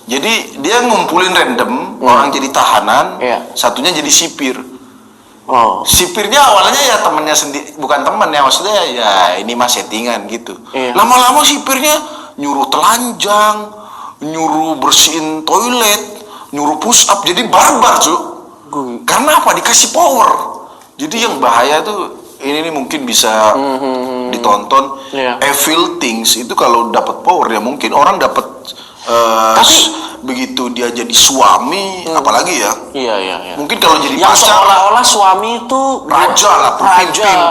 Jadi dia ngumpulin random orang jadi tahanan, satunya jadi sipir. Sipirnya awalnya ya temennya sendiri, bukan temen ya, maksudnya ya ini mah settingan gitu. Lama-lama sipirnya nyuruh telanjang, nyuruh bersihin toilet, nyuruh push up, jadi barbar cuy. Karena apa? Dikasih power. Jadi yang bahaya tuh ini mungkin bisa ditonton. Evil Things itu kalau dapat power ya mungkin orang dapat begitu dia jadi suami, apalagi ya. Iya. Mungkin kalau jadi yang pacar, seolah-olah suami itu raja lah,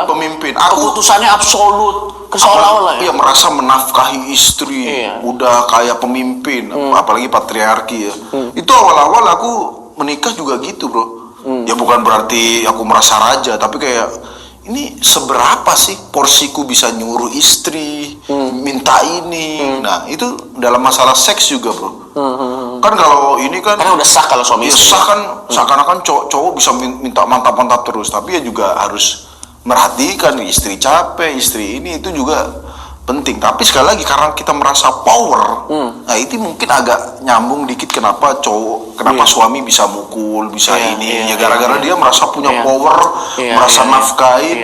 pemimpin. Keputusannya absolut, seolah-olah ya. Merasa menafkahi istri, udah kayak pemimpin, apalagi patriarki ya. Itu awal-awal aku menikah juga gitu, bro. Ya bukan berarti aku merasa raja, tapi kayak ini seberapa sih porsiku bisa nyuruh istri minta ini. Nah itu dalam masalah seks juga, bro. Kan kalau ini kan karena udah sah kalau suami istri. Sah kan seakan-akan cowok bisa minta mantap-mantap terus, tapi ya juga harus merhatikan istri capek, istri ini itu juga penting. Tapi sekali lagi karena kita merasa power, nah itu mungkin agak nyambung dikit kenapa suami bisa mukul, bisa ini, ya gara-gara dia merasa punya power, merasa nafkahin,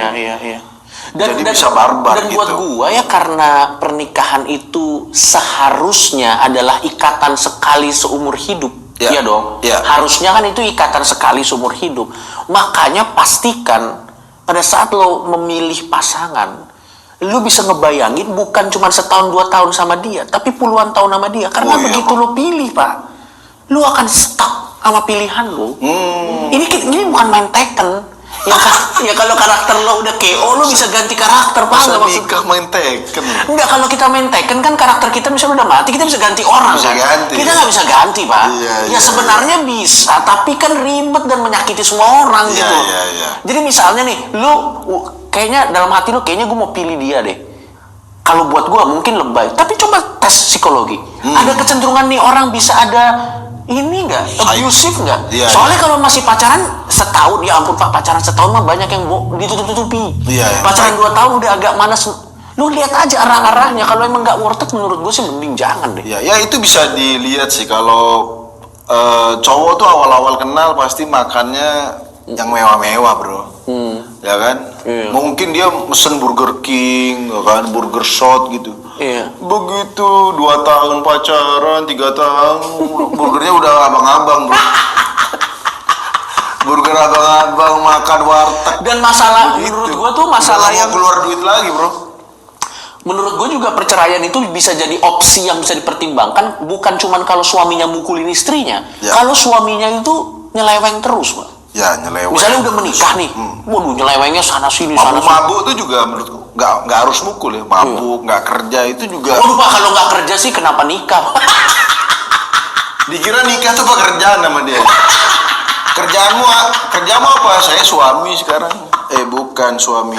jadi bisa barbar dan gitu. buat gua ya, karena pernikahan itu seharusnya adalah ikatan sekali seumur hidup. Iya dong. Harusnya kan itu ikatan sekali seumur hidup. Makanya pastikan pada saat lo memilih pasangan, lu bisa ngebayangin bukan cuma setahun 2 tahun sama dia, tapi puluhan tahun sama dia. Karena begitu lu pilih, Pak, lu akan stuck sama pilihan lu. Ini bukan main Tekken. Ya kalau karakter lo udah KO, lu bisa ganti karakter, Pak. Bisa nikah main Tekken. Enggak, kalau kita main Tekken kan karakter kita misalnya udah mati, kita bisa ganti orang. Bisa ganti. Kita nggak bisa ganti, Pak. Ya sebenarnya bisa, tapi kan ribet dan menyakiti semua orang gitu. Jadi misalnya nih, lu kayaknya dalam hati lu kayaknya gue mau pilih dia deh. Kalau buat gue mungkin lebay, tapi coba tes psikologi. Ada kecenderungan nih orang bisa ada ini nggak, abusive nggak? Soalnya kalau masih pacaran setahun, ya ampun Pak, pacaran setahun mah banyak yang ditutup-tutupi. Pacaran 2 tahun udah agak manas. Lu lihat aja arah-arahnya. Kalau emang nggak worth it, menurut gue sih mending jangan deh. Ya itu bisa dilihat sih. Kalau cowok tuh awal-awal kenal pasti makannya yang mewah-mewah, bro. Ya kan? Mungkin dia mesen Burger King, ya kan, Burger Shot gitu. Begitu 2 tahun pacaran, 3 tahun, burgernya udah abang-abang, bro. Burger abang-abang makan warteg. Dan masalah menurut gua tuh masalah yang keluar duit lagi, bro. Menurut gua juga perceraian itu bisa jadi opsi yang bisa dipertimbangkan, bukan cuman kalau suaminya mukulin istrinya. Kalau suaminya itu nyeleweng terus, Pak. Ya, nyeleweng. Misalnya udah menikah nih, waduh nyelewengnya sana sini, sana sini. Mabuk itu juga menurutku nggak harus mukul ya. Mabuk, nggak kerja itu juga. Waduh Pak, kalau nggak kerja sih kenapa nikah? Dikira nikah tuh pekerjaan sama dia. Kerjaanmu apa? Saya suami sekarang. Bukan suami.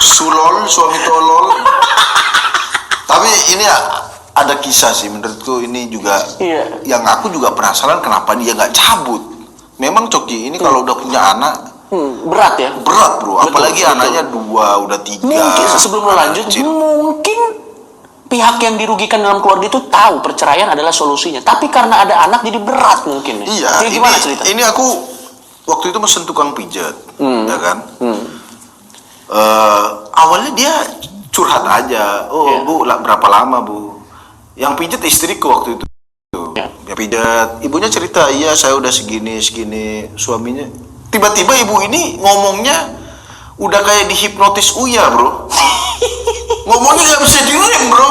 Sulol, suami tolol. Tapi ini ada kisah sih menurutku ini juga. Yang aku juga penasaran kenapa dia nggak cabut. Memang Coki ini kalau udah punya anak berat ya? Berat, bro. Apalagi anaknya 2, udah 3. Mungkin sebelum lo lanjut, mungkin pihak yang dirugikan dalam keluarga itu tahu perceraian adalah solusinya, tapi karena ada anak jadi berat mungkin. Iya. Jadi gimana cerita? Ini aku waktu itu mesen tukang pijat, ya kan? Awalnya dia curhat aja. Bu, berapa lama bu? Yang pijat istriku waktu itu. Ya pijat. Ibunya cerita, iya saya udah segini suaminya. Tiba-tiba ibu ini ngomongnya udah kayak dihipnotis Uya, bro. Ngomongnya nggak bisa direm, bro.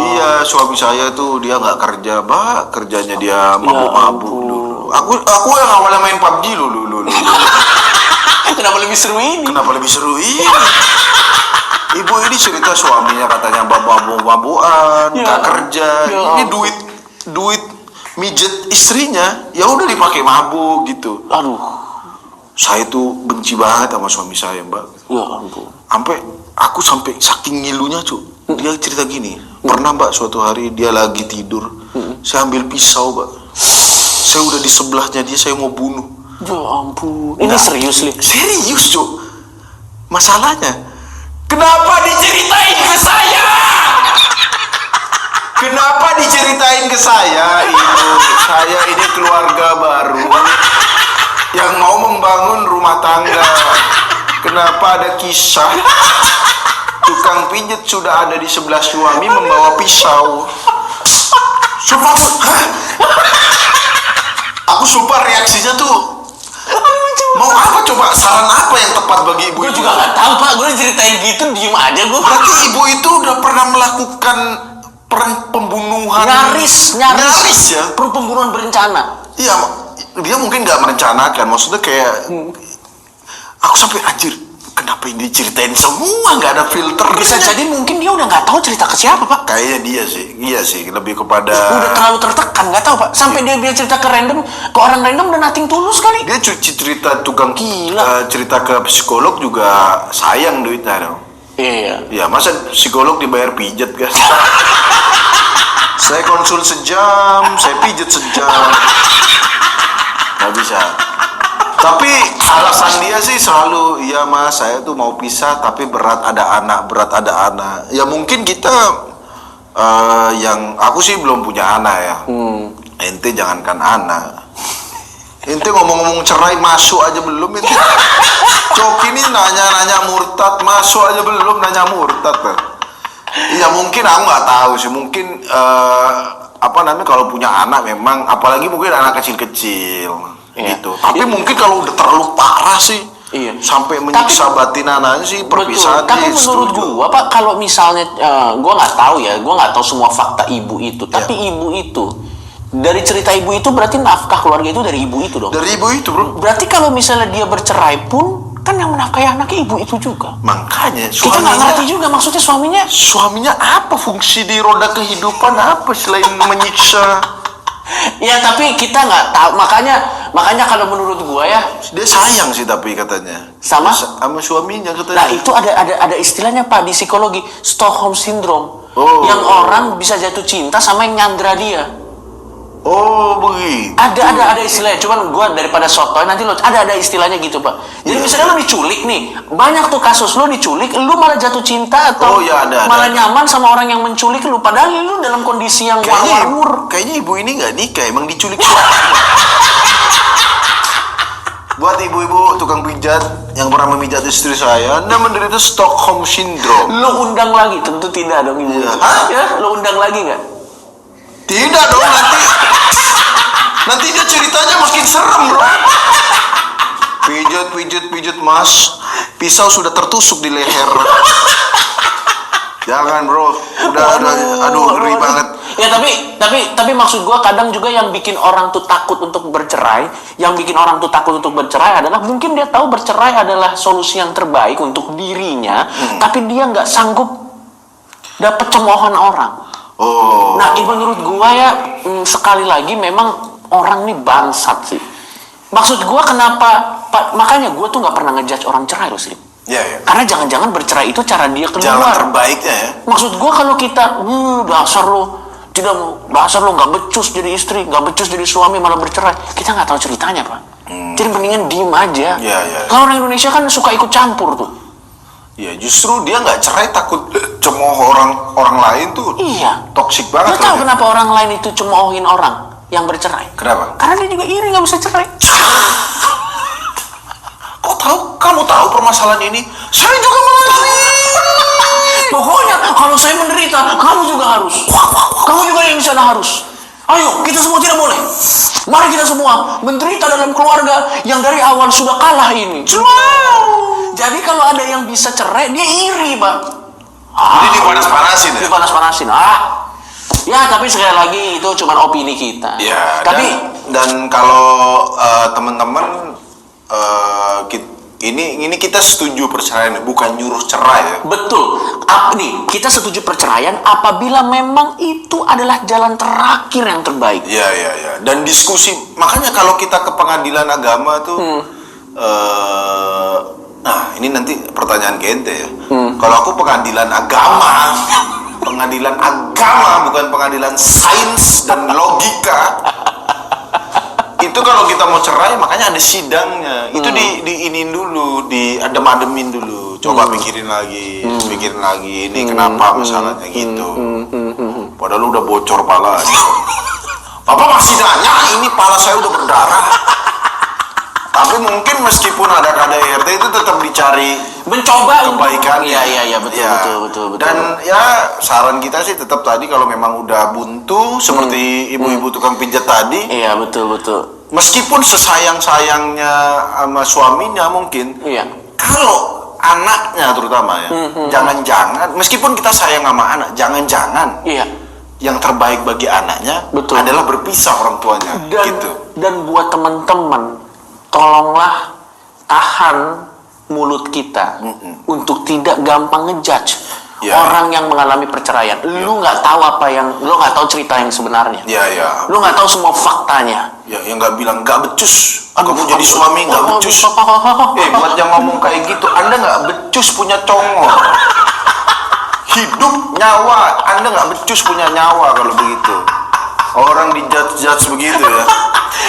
Iya, suami saya tuh dia nggak kerja, Mbak. Kerjanya dia mabuk-mabuk dulu. Aku yang awalnya main PUBG dulu. Kenapa lebih seru ini? Ibu ini cerita suaminya katanya mabuk-mabukan, nggak kerja. Ini duit mijet istrinya, ya udah dipakai mabuk gitu. Aduh, saya tuh benci banget sama suami saya, Mbak. Ya ampun. Aku sampai saking ngilunya dia cerita gini, pernah Mbak suatu hari dia lagi tidur, saya ambil pisau Mbak, saya udah di sebelahnya dia, saya mau bunuh. Ya ampun, ini serius Li? Serius masalahnya kenapa diceritain ke saya? Kenapa diceritain ke saya? Saya ini keluarga baru yang mau membangun rumah tangga. Kenapa ada kisah tukang pijat sudah ada di sebelah suami membawa pisau? Sumpah aku sumpah reaksinya tuh mau apa coba, saran apa yang tepat bagi ibu? Gue juga nggak tahu Pak, gue ceritain gitu diem aja gue. Berarti ibu itu udah pernah melakukan pembunuhan. Nyaris ya. Pembunuhan berencana. Iya, dia mungkin nggak merencanakan, maksudnya kayak aku sampai anjir, kenapa ini diceritain semua, nggak ada filter? Bisa jadi mungkin dia udah nggak tahu cerita ke siapa Pak. Kayaknya iya sih, lebih kepada udah terlalu tertekan, nggak tahu Pak, sampai dia cerita ke random, ke orang random dan nothing tulus kali. Dia cerita tukang gila, cerita ke psikolog juga sayang duitnya dong. Iya. Ya masa psikolog dibayar pijat kan? Saya konsul sejam, saya pijat sejam. Nggak bisa. Tapi alasan dia sih selalu, iya Mas, saya tuh mau pisah tapi berat ada anak. Ya mungkin kita yang aku sih belum punya anak ya. Ente jangankan anak. Ente ngomong-ngomong cerai masuk aja belum ente. Cok ini nanya murtad, masuk aja belum nanya murtad. Iya mungkin aku nggak tahu sih, mungkin kalau punya anak memang, apalagi mungkin anak kecil-kecil gitu. Tapi mungkin kalau udah terlalu parah sih, sampai menyiksa batin anaknya sih perpisahan. Tapi menurut gua Pak, kalau misalnya gua nggak tahu semua fakta ibu itu, tapi ibu itu dari cerita ibu itu berarti nafkah keluarga itu dari ibu itu dong. Dari ibu itu bro. Berarti kalau misalnya dia bercerai pun kan yang menafkahi anaknya ibu itu juga. Makanya kita nggak ngerti juga maksudnya suaminya apa fungsi di roda kehidupan apa selain menyiksa. Ya tapi kita nggak tahu, makanya kalau menurut gua ya dia sayang sih, tapi katanya sama suaminya katanya. Nah itu ada istilahnya Pak di psikologi, Stockholm Syndrome. Yang orang bisa jatuh cinta sama yang nyandra dia. Oh begitu. Ada istilahnya, cuman gua daripada sotoy nanti lo ada istilahnya gitu Pak. Jadi misalnya lo diculik nih, banyak tuh kasus lo diculik, lo malah jatuh cinta atau malah nyaman sama orang yang menculik lo, padahal lo dalam kondisi yang war-war. Kayaknya ibu ini nggak nikah, emang diculik. Buat ibu-ibu tukang pijat yang pernah memijat istri saya, Anda menderita Stockholm Syndrome. Lo undang lagi? Tentu tidak dong ibu. Ya, lo undang lagi nggak? Tidak dong, nanti dia ceritanya makin serem bro. Pijat Mas, pisau sudah tertusuk di leher. Jangan bro, aduh ngeri banget. Ya tapi maksud gua kadang juga yang bikin orang tuh takut untuk bercerai, adalah mungkin dia tahu bercerai adalah solusi yang terbaik untuk dirinya, tapi dia nggak sanggup dapat cemoohan orang. Nah, menurut gua ya sekali lagi memang orang nih bangsat sih. Maksud gua kenapa makanya gua tuh nggak pernah ngejudge orang cerai loh sih. Iya. Karena jangan-jangan bercerai itu cara dia keluar. Jalan terbaiknya ya. Maksud gua kalau kita dasar lo nggak becus jadi istri, nggak becus jadi suami malah bercerai, kita nggak tahu ceritanya Pak. Jadi mendingan diem aja. Iya. Kalau orang Indonesia kan suka ikut campur tuh. Ya justru dia nggak cerai takut cemooh orang lain tuh. Iya. Toksik banget. Lo tahu kenapa orang lain itu cemoohin orang yang bercerai? Kenapa? Karena dia juga iri nggak bisa cerai. Kok tahu? Kamu tahu permasalahan ini? Saya juga mengalami. Pokoknya kalau saya menderita, kamu juga harus. Kamu juga yang di sana harus. Ayo, kita semua tidak boleh. Mari kita semua menderita dalam keluarga yang dari awal sudah kalah ini. Jadi kalau ada yang bisa cerai, dia iri, Pak. Jadi dipanas-panasin ya? Dipanas-panasin. Ya, tapi sekali lagi itu cuma opini kita. Ya, tapi dan kalau teman-teman ini kita setuju perceraian, bukan nyuruh cerai ya. Betul. Kita setuju perceraian apabila memang itu adalah jalan terakhir yang terbaik. Iya. Dan diskusi, makanya kalau kita ke pengadilan agama tuh Nah, ini nanti pertanyaan ke ente ya. Kalau aku pengadilan agama, bukan pengadilan sains dan logika. Itu kalau kita mau cerai, makanya ada sidangnya. Itu diinin dulu, diadem-ademin dulu. Coba pikirin lagi. Ini kenapa masalahnya gitu. Padahal udah bocor pala. Bapak masih nanya, ini pala saya udah berdarah. Tapi mungkin meskipun ada KDRT itu tetap dicari mencoba kebaikan. Iya betul. Dan ya saran kita sih tetap tadi kalau memang udah buntu seperti ibu-ibu tukang pijat tadi. Iya betul. Meskipun sesayang-sayangnya sama suaminya mungkin. Iya. Kalau anaknya terutama ya, jangan-jangan meskipun kita sayang sama anak, jangan-jangan. Iya. Yang terbaik bagi anaknya adalah berpisah orang tuanya. Dan buat teman-teman, tolonglah tahan mulut kita untuk tidak gampang ngejudge orang yang mengalami perceraian. Lu nggak tahu lu nggak tahu cerita yang sebenarnya. Lu nggak tahu semua faktanya. Ya, yang nggak bilang nggak becus. Kamu jadi suami nggak becus. Buat yang ngomong kayak gitu, Anda nggak becus punya congor. Hidup nyawa, Anda nggak becus punya nyawa kalau begitu. Orang dijudge begitu ya.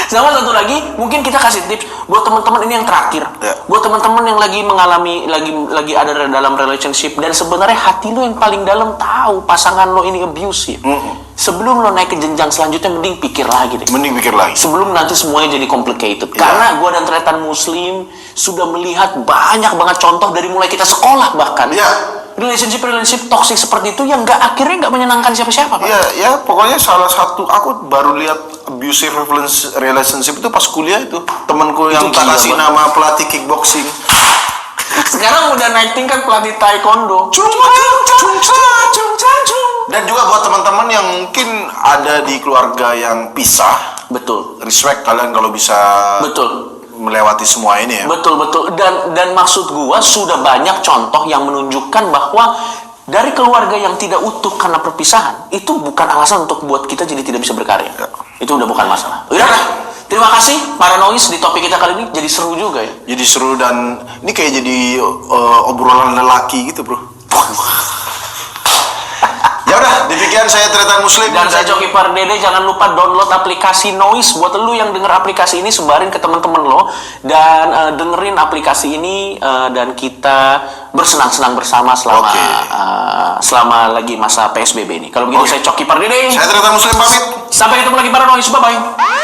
Sama satu lagi, mungkin kita kasih tips buat teman-teman ini yang terakhir. Buat teman-teman yang lagi mengalami lagi ada dalam relationship dan sebenarnya hati lo yang paling dalam tahu pasangan lo ini abusive. Sebelum lo naik ke jenjang selanjutnya mending pikir lagi deh. Sebelum nanti semuanya jadi complicated. Karena gua dan Tretan Muslim sudah melihat banyak banget contoh dari mulai kita sekolah bahkan. Relationship toxic seperti itu yang akhirnya nggak menyenangkan siapa-siapa, Pak. Ya, pokoknya salah satu aku baru lihat abusive relationship itu pas kuliah itu. Temanku yang tak kasih nama pelatih kickboxing. Sekarang udah naik tingkat pelatih taekwondo. Dan juga buat teman-teman yang mungkin ada di keluarga yang pisah. Betul. Respect kalian kalau bisa. Betul. Melewati semua ini ya. Betul. Dan maksud gua sudah banyak contoh yang menunjukkan bahwa dari keluarga yang tidak utuh karena perpisahan itu bukan alasan untuk buat kita jadi tidak bisa berkarya. Itu udah bukan masalah. Udah. Terima kasih para noise di topik kita kali ini, jadi seru juga ya. Jadi seru dan ini kayak jadi obrolan lelaki gitu, Bro. Ya udah, demikian saya Tretan Muslim dan saya Coki Pardede. Jangan lupa download aplikasi Noise. Buat lu yang denger aplikasi ini, sebarin ke teman-teman lo dan dengerin aplikasi ini dan kita bersenang-senang bersama selama lagi masa PSBB ini. Kalau begitu saya Coki Pardede. Saya Tretan Muslim pamit. Sampai ketemu lagi para Noise. Bye bye.